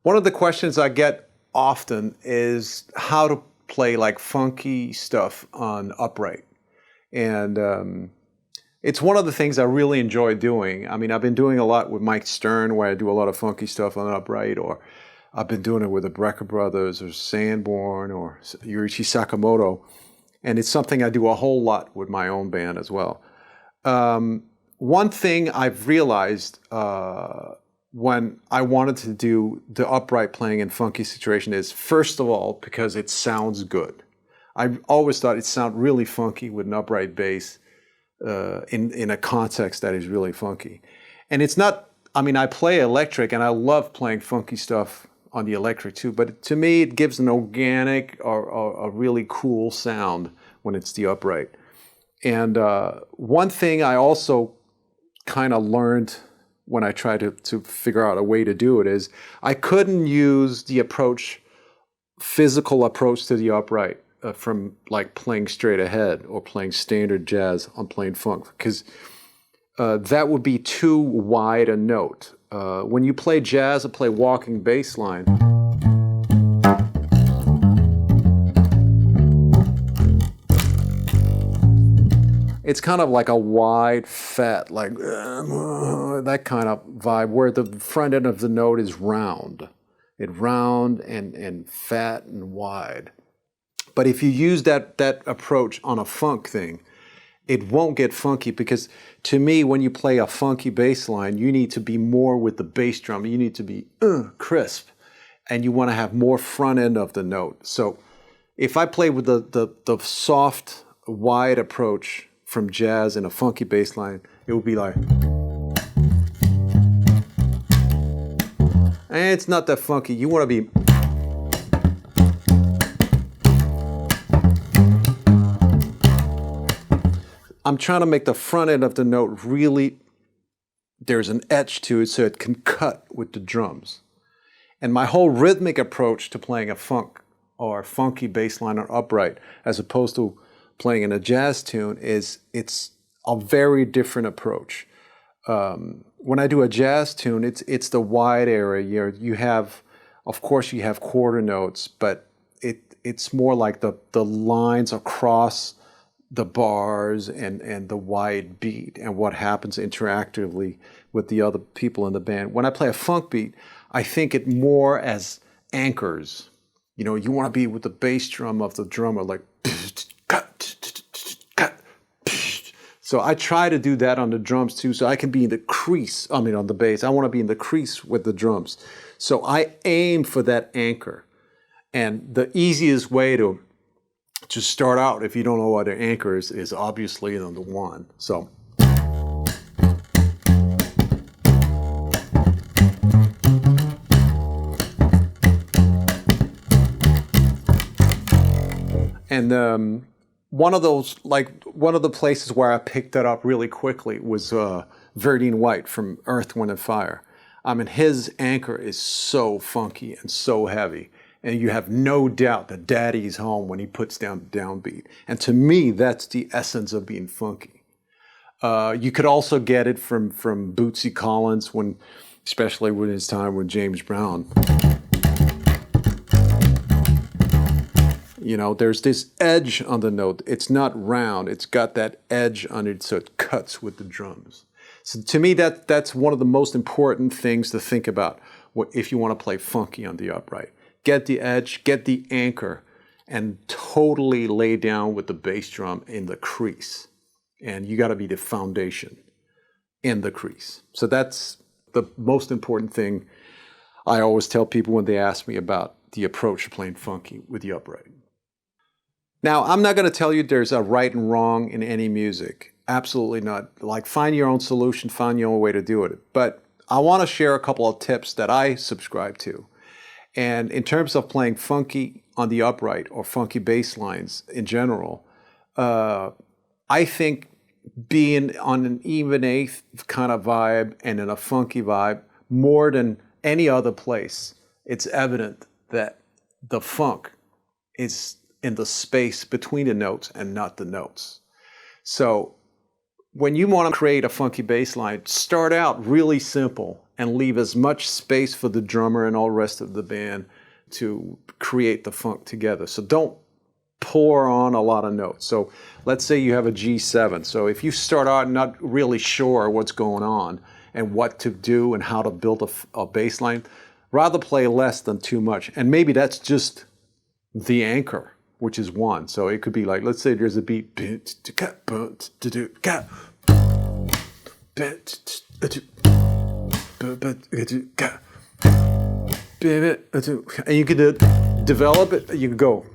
One of the questions I get often is how to play like funky stuff on upright. And it's one of the things I really enjoy doing. I mean, I've been doing a lot with Mike Stern where I do a lot of funky stuff on upright, or I've been doing it with the Brecker Brothers or Sanborn or Yurichi Sakamoto. And it's something I do a whole lot with my own band as well. One thing I've realized when I wanted to do the upright playing in funky situation is, first of all, because it sounds good. I always thought it sounded really funky with an upright bass in a context that is really funky. And it's not, I mean, I play electric and I love playing funky stuff on the electric too, but to me it gives an organic or a really cool sound when it's the upright. And one thing I also kind of learned when I tried to figure out a way to do it is I couldn't use the physical approach to the upright from like playing straight ahead or playing standard jazz on playing funk, because that would be too wide a note. When you play jazz or play walking bass line, it's kind of like a wide, fat, like that kind of vibe, where the front end of the note is round. It's round and fat and wide. But if you use that approach on a funk thing, it won't get funky, because to me, when you play a funky bass line, you need to be more with the bass drum. You need to be crisp, and you want to have more front end of the note. So if I play with the soft, wide approach from jazz in a funky bass line, it would be like, and it's not that funky. You want to be, I'm trying to make the front end of the note really, there's an edge to it so it can cut with the drums. And my whole rhythmic approach to playing a funk or funky bass line or upright, as opposed to playing in a jazz tune, it's a very different approach. When I do a jazz tune, it's the wide area. You have, of course, you have quarter notes, but it's more like the lines across the bars and the wide beat and what happens interactively with the other people in the band. When I play a funk beat, I think it more as anchors. You know, you want to be with the bass drum of the drummer, like, so I try to do that on the drums too, so I can be in the crease, on the bass. I want to be in the crease with the drums. So I aim for that anchor. And the easiest way to start out, if you don't know what an anchor is obviously the one. So. And one of the places where I picked that up really quickly was Verdine White from Earth, Wind and Fire. I mean, his anchor is so funky and so heavy, and you have no doubt that Daddy's home when he puts down the downbeat. And to me, that's the essence of being funky. You could also get it from Bootsy Collins, especially when his time with James Brown. You know, there's this edge on the note. It's not round. It's got that edge on it, so it cuts with the drums. So to me, that's one of the most important things to think about if you want to play funky on the upright. Get the edge, get the anchor, and totally lay down with the bass drum in the crease. And you got to be the foundation in the crease. So that's the most important thing I always tell people when they ask me about the approach to playing funky with the upright. Now, I'm not going to tell you there's a right and wrong in any music. Absolutely not. Like, find your own solution, find your own way to do it. But I want to share a couple of tips that I subscribe to. And in terms of playing funky on the upright or funky bass lines in general, I think being on an even eighth kind of vibe and in a funky vibe more than any other place, it's evident that the funk is in the space between the notes and not the notes. So when you want to create a funky bass line, start out really simple and leave as much space for the drummer and all the rest of the band to create the funk together. So don't pour on a lot of notes. So let's say you have a G7. So if you start out not really sure what's going on and what to do and how to build a bass line, rather play less than too much. And maybe that's just the anchor, which is one. So it could be like, let's say there's a beat. And you could develop it, you could go.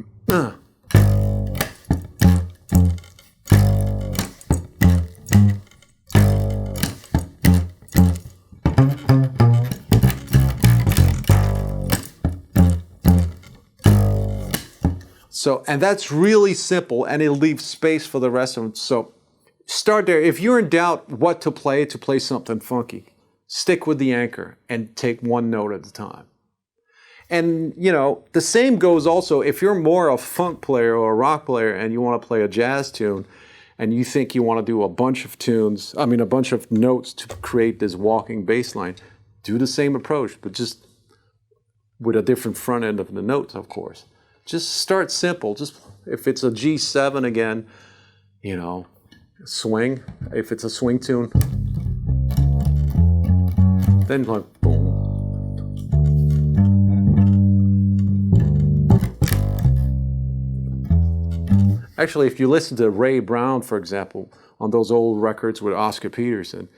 So, and that's really simple, and it leaves space for the rest of them. So start there. If you're in doubt what to play something funky, stick with the anchor and take one note at a time. And, you know, the same goes also if you're more a funk player or a rock player and you want to play a jazz tune and you think you want to do a bunch of notes to create this walking bass line, do the same approach, but just with a different front end of the notes, of course. Just start simple. Just if it's a G7 again, you know, swing. If it's a swing tune, then like boom. Actually, if you listen to Ray Brown, for example, on those old records with Oscar Peterson,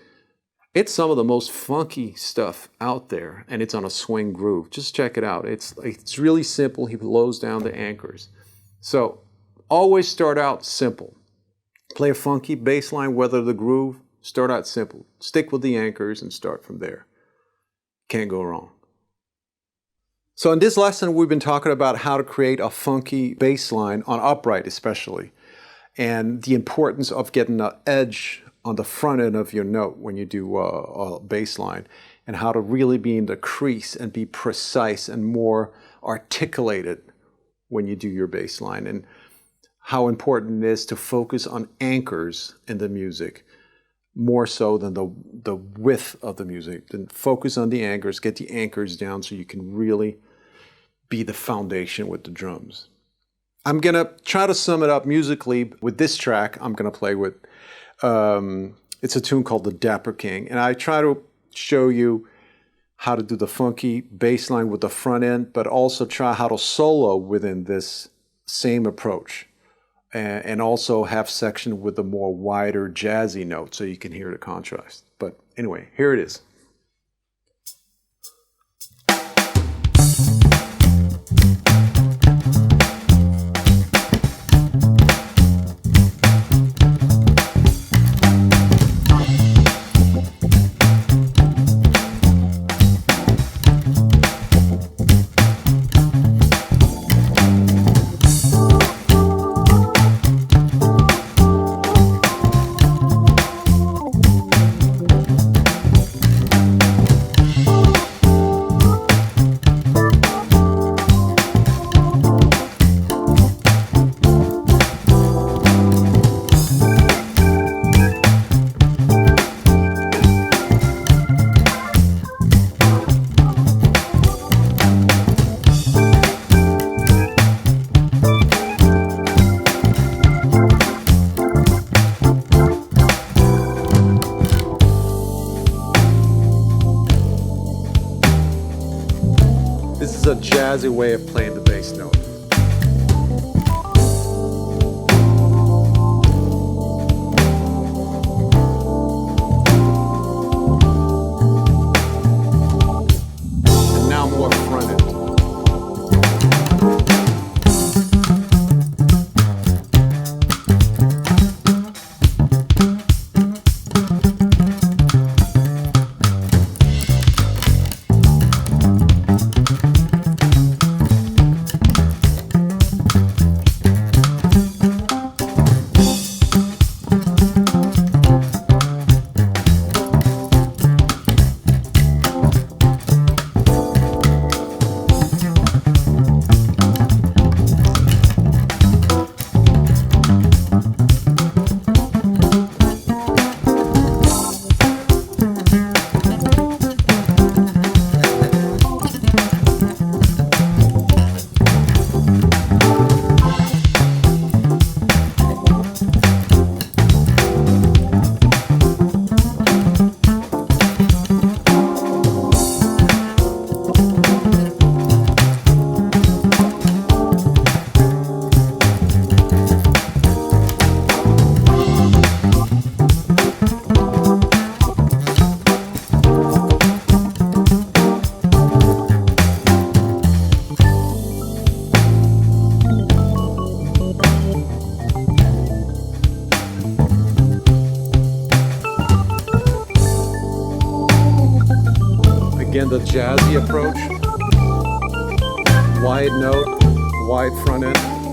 it's some of the most funky stuff out there, and it's on a swing groove. Just check it out. It's really simple. He blows down the anchors. So always start out simple. Play a funky bass line, weather the groove, start out simple. Stick with the anchors and start from there. Can't go wrong. So in this lesson, we've been talking about how to create a funky bass line on upright especially, and the importance of getting an edge on the front end of your note when you do a bass line, and how to really be in the crease and be precise and more articulated when you do your bass line, and how important it is to focus on anchors in the music more so than the width of the music. Then focus on the anchors, get the anchors down so you can really be the foundation with the drums. I'm gonna try to sum it up musically with this track I'm gonna play with. It's a tune called The Dapper King, and I try to show you how to do the funky bass line with the front end, but also try how to solo within this same approach, and also have section with a more wider jazzy note so you can hear the contrast. But anyway, here it is. This is a jazzy way of playing the bass note. And now more front end. the jazzy approach. Wide note, wide front end.